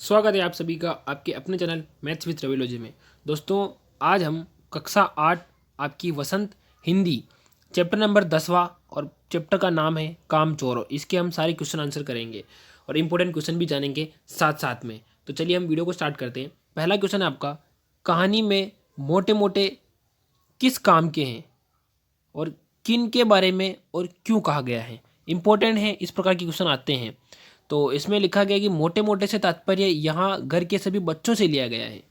स्वागत है आप सभी का आपके अपने चैनल मैथ्स विद रविलॉजी में। दोस्तों, आज हम कक्षा 8 आपकी वसंत हिंदी चैप्टर नंबर 10वां और चैप्टर का नाम है काम चोर। इसके हम सारे क्वेश्चन आंसर करेंगे और इम्पोर्टेंट क्वेश्चन भी जानेंगे साथ साथ में। तो चलिए हम वीडियो को स्टार्ट करते हैं। पहला क्वेश्चन है आपका, कहानी में मोटे मोटे किस काम के हैं और किन के बारे में और क्यों कहा गया है। इंपॉर्टेंट है, इस प्रकार के क्वेश्चन आते हैं। तो इसमें लिखा गया कि मोटे मोटे से तात्पर्य यहाँ घर के सभी बच्चों से लिया गया है।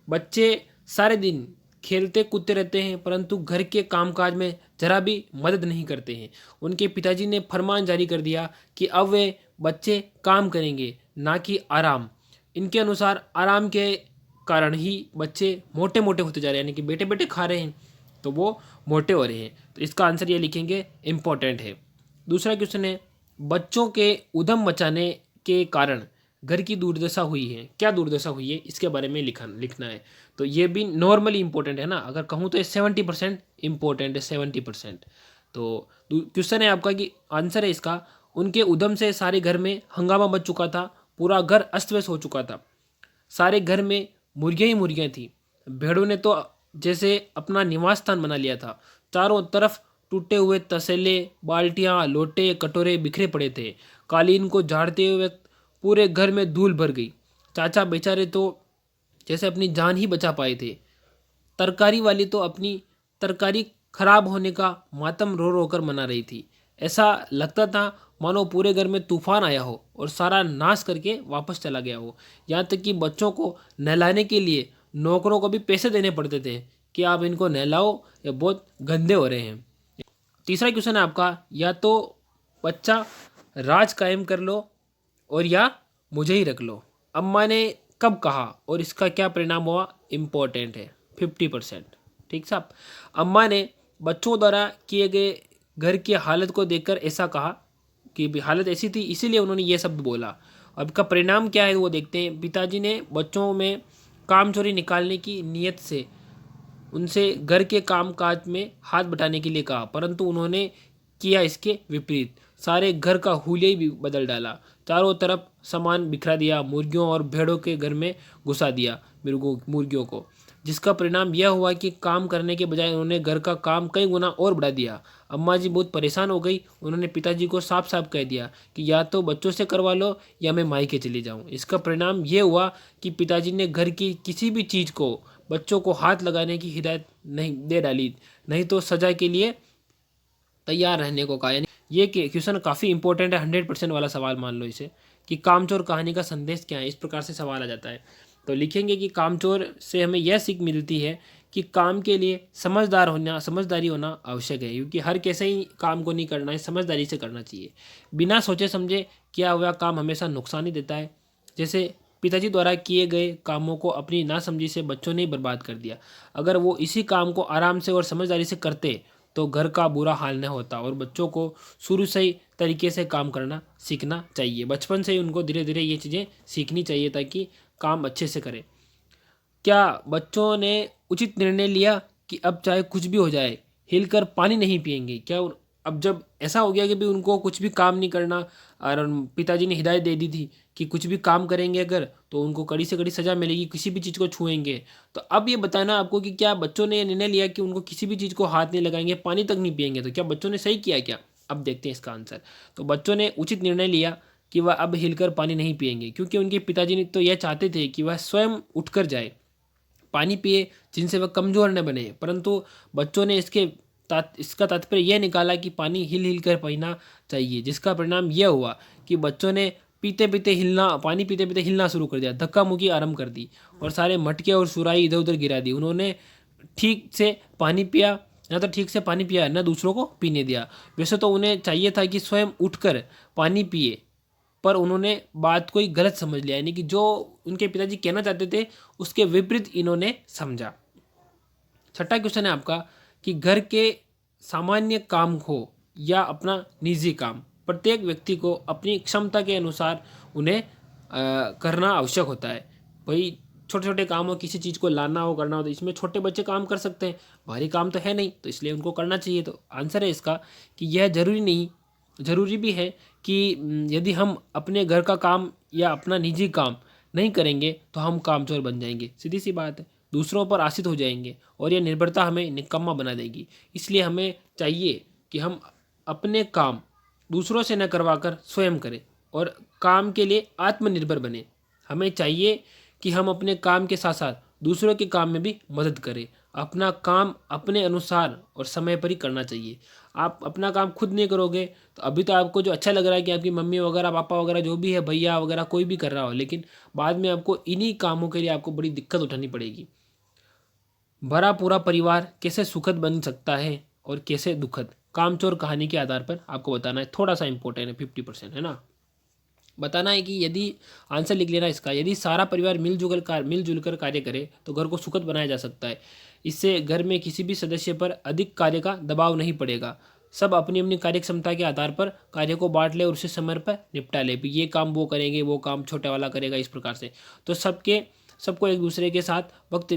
बच्चे सारे दिन खेलते कूदते रहते हैं परंतु घर के कामकाज में जरा भी मदद नहीं करते हैं। उनके पिताजी ने फरमान जारी कर दिया कि अब वे बच्चे काम करेंगे, ना कि आराम। इनके अनुसार आराम के कारण ही बच्चे मोटे मोटे होते जा रहे हैं, यानी कि बेटे बेटे खा रहे हैं तो वो मोटे हो रहे हैं। तो इसका आंसर ये लिखेंगे, इम्पोर्टेंट है। दूसरा क्वेश्चन है, बच्चों के उधम मचाने के कारण घर की दुर्दशा हुई है। क्या दुर्दशा हुई है इसके बारे में लिखना है। तो ये भी नॉर्मली इंपॉर्टेंट है ना, अगर कहूँ तो 70% इंपॉर्टेंट है, 70%। तो क्वेश्चन है आपका कि आंसर है इसका, उनके उधम से सारे घर में हंगामा मच चुका था, पूरा घर अस्त व्यस्त हो चुका था। सारे घर में मुर्गियाँ ही मुर्गियाँ थी। भेड़ों ने तो जैसे अपना निवास स्थान बना लिया था। चारों तरफ टूटे हुए तसले, बाल्टियाँ, लोटे, कटोरे बिखरे पड़े थे। कालीन को झाड़ते हुए पूरे घर में धूल भर गई। चाचा बेचारे तो जैसे अपनी जान ही बचा पाए थे। तरकारी वाली तो अपनी तरकारी खराब होने का मातम रो रो कर मना रही थी। ऐसा लगता था मानो पूरे घर में तूफान आया हो और सारा नाश करके वापस चला गया हो। यहाँ तक कि बच्चों को नहलाने के लिए नौकरों को भी पैसे देने पड़ते थे कि आप इनको नहलाओ, ये बहुत गंदे हो रहे हैं। तीसरा क्वेश्चन है आपका, या तो बच्चा राज कायम कर लो और या मुझे ही रख लो। अम्मा ने कब कहा और इसका क्या परिणाम हुआ, इम्पोर्टेंट है, 50%। ठीक साहब, अम्मा ने बच्चों द्वारा किए गए घर की हालत को देखकर ऐसा कहा कि भी हालत ऐसी थी इसीलिए उन्होंने ये शब्द बोला। अब का परिणाम क्या है वो देखते हैं। पिताजी ने बच्चों में काम चोरी निकालने की नीयत से उनसे घर के कामकाज में हाथ बटाने के लिए कहा, परंतु उन्होंने किया इसके विपरीत। सारे घर का हुलिया भी बदल डाला। चारों तरफ सामान बिखरा दिया, मुर्गियों और भेड़ों के घर में घुसा दिया मुर्गियों को, जिसका परिणाम यह हुआ कि काम करने के बजाय उन्होंने घर का काम कई गुना और बढ़ा दिया। अम्मा जी बहुत परेशान हो गई। उन्होंने पिताजी को साफ साफ कह दिया कि या तो बच्चों से करवा लो या मैं मायके चली जाऊँ। इसका परिणाम ये हुआ कि पिताजी ने घर की किसी भी चीज़ को बच्चों को हाथ लगाने की हिदायत नहीं दे डाली, नहीं तो सजा के लिए तैयार रहने को कहा। यानी ये क्वेश्चन काफ़ी इंपॉर्टेंट है, 100% वाला सवाल मान लो इसे, कि कामचोर कहानी का संदेश क्या है। इस प्रकार से सवाल आ जाता है। तो लिखेंगे कि कामचोर से हमें यह सीख मिलती है कि काम के लिए समझदारी होना आवश्यक है, क्योंकि हर कैसे ही काम को नहीं करना है, समझदारी से करना चाहिए। बिना सोचे समझे किया हुआ काम हमेशा नुकसान ही देता है। जैसे पिताजी द्वारा किए गए कामों को अपनी नासमझी से बच्चों ने ही बर्बाद कर दिया। अगर वो इसी काम को आराम से और समझदारी से करते तो घर का बुरा हाल न होता। और बच्चों को शुरू से ही तरीके से काम करना सीखना चाहिए। बचपन से ही उनको धीरे धीरे ये चीज़ें सीखनी चाहिए ताकि काम अच्छे से करें। क्या बच्चों ने उचित निर्णय लिया कि अब चाहे कुछ भी हो जाए हिलकर पानी नहीं पिएंगे? क्या अब जब ऐसा हो गया कि भी उनको कुछ भी काम नहीं करना और पिताजी ने हिदायत दे दी थी कि कुछ भी काम करेंगे अगर तो उनको कड़ी से कड़ी सज़ा मिलेगी, किसी भी चीज़ को छुएंगे। तो अब ये बताना आपको कि क्या बच्चों ने ये निर्णय लिया कि उनको किसी भी चीज़ को हाथ नहीं लगाएंगे, पानी तक नहीं पिएंगे? तो क्या बच्चों ने सही किया क्या? अब देखते हैं इसका आंसर। तो बच्चों ने उचित निर्णय लिया कि वह अब हिलकर पानी नहीं पिएंगे, क्योंकि उनके पिताजी ने तो यह चाहते थे कि वह स्वयं उठकर जाए, पानी पिए, जिनसे वह कमज़ोर न बने। परंतु बच्चों ने इसका तात्पर्य यह निकाला कि पानी हिल हिल कर पीना चाहिए, जिसका परिणाम यह हुआ कि बच्चों ने पानी पीते पीते हिलना शुरू कर दिया, धक्का मुक्की आरंभ कर दी और सारे मटके और सुराही इधर उधर गिरा दी। उन्होंने ठीक से पानी पिया ना, तो ठीक से पानी पिया ना दूसरों को पीने दिया। वैसे तो उन्हें चाहिए था कि स्वयं उठकर पानी पिए, पर उन्होंने बात कोई गलत समझ लिया, यानी कि जो उनके पिताजी कहना चाहते थे उसके विपरीत इन्होंने समझा। छठा क्वेश्चन है आपका कि घर के सामान्य काम हो या अपना निजी काम, प्रत्येक व्यक्ति को अपनी क्षमता के अनुसार उन्हें करना आवश्यक होता है। भाई छोटे छोटे काम हो, किसी चीज़ को लाना हो करना हो तो इसमें छोटे बच्चे काम कर सकते हैं, भारी काम तो है नहीं, तो इसलिए उनको करना चाहिए। तो आंसर है इसका कि यह जरूरी भी है कि यदि हम अपने घर का काम या अपना निजी काम नहीं करेंगे तो हम कामचोर बन जाएंगे, सीधी सी बात है। दूसरों पर आश्रित हो जाएंगे और यह निर्भरता हमें निकम्मा बना देगी। इसलिए हमें चाहिए कि हम अपने काम दूसरों से न करवा कर स्वयं करें और काम के लिए आत्मनिर्भर बने। हमें चाहिए कि हम अपने काम के साथ साथ दूसरों के काम में भी मदद करें। अपना काम अपने अनुसार और समय पर ही करना चाहिए। आप अपना काम खुद नहीं करोगे तो अभी तो आपको जो अच्छा लग रहा है कि आपकी मम्मी वगैरह पापा वगैरह जो भी है भैया वगैरह कोई भी कर रहा हो, लेकिन बाद में आपको इन्हीं कामों के लिए आपको बड़ी दिक्कत उठानी पड़ेगी। भरा पूरा परिवार कैसे सुखद बन सकता है और कैसे दुखद, कामचोर कहानी के आधार पर आपको बताना है। थोड़ा सा इंपॉर्टेंट है, 50% है ना। बताना है कि यदि आंसर लिख लेना इसका, यदि सारा परिवार मिलजुल कर कार्य करे तो घर को सुखद बनाया जा सकता है। इससे घर में किसी भी सदस्य पर अधिक कार्य का दबाव नहीं पड़ेगा। सब अपनी अपनी कार्य क्षमता के आधार पर कार्य को बांट ले और उसे समय पर निपटा ले। भी ये काम वो करेंगे, वो काम छोटे वाला करेगा, इस प्रकार से तो सबको एक दूसरे के साथ वक्त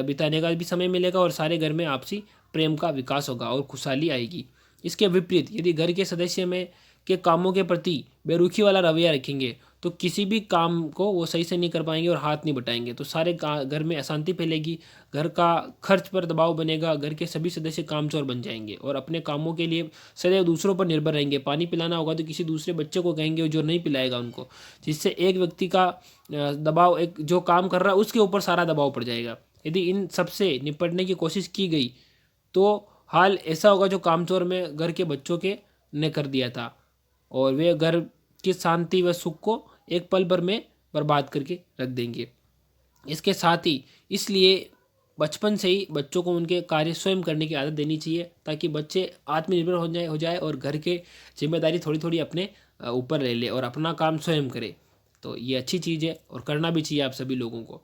बिताने का भी समय मिलेगा और सारे घर में आपसी प्रेम का विकास होगा और खुशहाली आएगी। इसके विपरीत यदि घर के सदस्य में के कामों के प्रति बेरुखी वाला रवैया रखेंगे तो किसी भी काम को वो सही से नहीं कर पाएंगे और हाथ नहीं बटाएंगे, तो सारे घर में अशांति फैलेगी, घर का खर्च पर दबाव बनेगा, घर के सभी सदस्य कामचोर बन जाएंगे और अपने कामों के लिए सदैव दूसरों पर निर्भर रहेंगे। पानी पिलाना होगा तो किसी दूसरे बच्चे को कहेंगे जो नहीं पिलाएगा उनको, जिससे एक व्यक्ति का दबाव, एक जो काम कर रहा है उसके ऊपर सारा दबाव पड़ जाएगा। यदि इन सबसे निपटने की कोशिश की गई तो हाल ऐसा होगा जो कामचोर में घर के बच्चों के ने कर दिया था और वे घर की शांति व सुख को एक पल भर में बर्बाद करके रख देंगे। इसके साथ ही इसलिए बचपन से ही बच्चों को उनके कार्य स्वयं करने की आदत देनी चाहिए ताकि बच्चे आत्मनिर्भर हो जाए और घर के जिम्मेदारी थोड़ी थोड़ी अपने ऊपर ले ले और अपना काम स्वयं करे। तो ये अच्छी चीज़ है और करना भी चाहिए आप सभी लोगों को।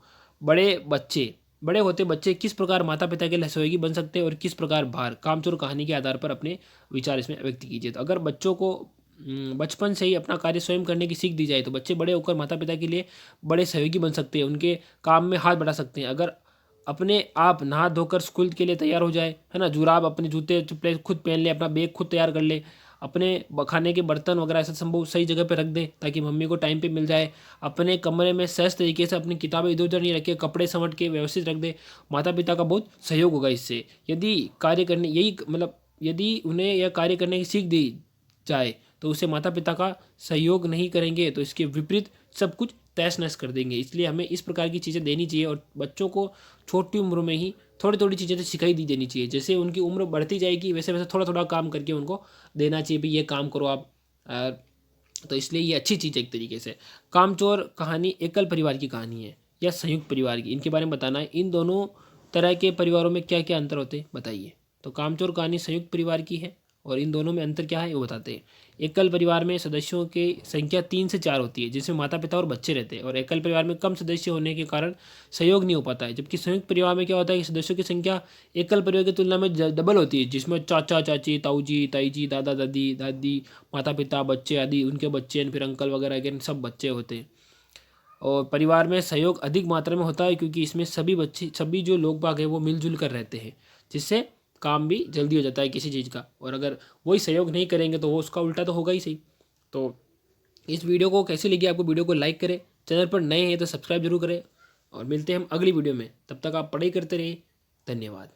बड़े होते बच्चे किस प्रकार माता पिता के लिए सहयोगी बन सकते हैं और किस प्रकार भार, कामचोर कहानी के आधार पर अपने विचार इसमें व्यक्त कीजिए। तो अगर बच्चों को बचपन से ही अपना कार्य स्वयं करने की सीख दी जाए तो बच्चे बड़े होकर माता पिता के लिए बड़े सहयोगी बन सकते हैं, उनके काम में हाथ बढ़ा सकते हैं। अगर अपने आप नहा धोकर स्कूल के लिए तैयार हो जाए, है ना, जुराब अपने जूते चप्पलें खुद पहन ले, अपना बैग खुद तैयार कर ले, अपने खाने के बर्तन वगैरह ऐसा संभव सही जगह पे रख दें ताकि मम्मी को टाइम पे मिल जाए, अपने कमरे में सहज तरीके से अपनी किताबें इधर उधर नहीं रखे, कपड़े समेट के व्यवस्थित रख दे, माता पिता का बहुत सहयोग होगा इससे। यदि कार्य करने यही मतलब यदि उन्हें यह कार्य करने की सीख दी जाए तो उसे माता पिता का सहयोग नहीं करेंगे तो इसके विपरीत सब कुछ तहस नहस कर देंगे। इसलिए हमें इस प्रकार की चीज़ें देनी चाहिए और बच्चों को छोटी उम्र में ही थोड़ी थोड़ी चीज़ें तो सिखाई दी देनी चाहिए। जैसे उनकी उम्र बढ़ती जाएगी वैसे वैसे थोड़ा थोड़ा काम करके उनको देना चाहिए, भी ये काम करो आप। तो इसलिए ये अच्छी चीज़ है एक तरीके से। कामचोर कहानी एकल परिवार की कहानी है या संयुक्त परिवार की, इनके बारे में बताना है। इन दोनों तरह के परिवारों में क्या क्या अंतर होते हैं बताइए। तो कामचोर कहानी संयुक्त परिवार की है और इन दोनों में अंतर क्या है वो बताते हैं। एकल परिवार में सदस्यों की संख्या 3 से 4 होती है जिसमें माता पिता और बच्चे रहते हैं और एकल परिवार में कम सदस्य होने के कारण सहयोग नहीं हो पाता है। जबकि संयुक्त परिवार में क्या होता है कि सदस्यों की संख्या एकल परिवार की तुलना में डबल होती है, जिसमें चाचा चाची, ताऊ जी ताई जी, दादा दादी दादी, माता पिता, बच्चे आदि उनके बच्चे, फिर अंकल वगैरह के सब बच्चे होते हैं। और परिवार में सहयोग अधिक मात्रा में होता है क्योंकि इसमें सभी जो लोग बाग हैं वो मिलजुल कर रहते हैं, जिससे काम भी जल्दी हो जाता है किसी चीज़ का। और अगर वही सहयोग नहीं करेंगे तो वो उसका उल्टा तो होगा ही सही। तो इस वीडियो को कैसी लगी आपको, वीडियो को लाइक करें, चैनल पर नए हैं तो सब्सक्राइब जरूर करें और मिलते हैं हम अगली वीडियो में। तब तक आप पढ़ाई करते रहिए। धन्यवाद।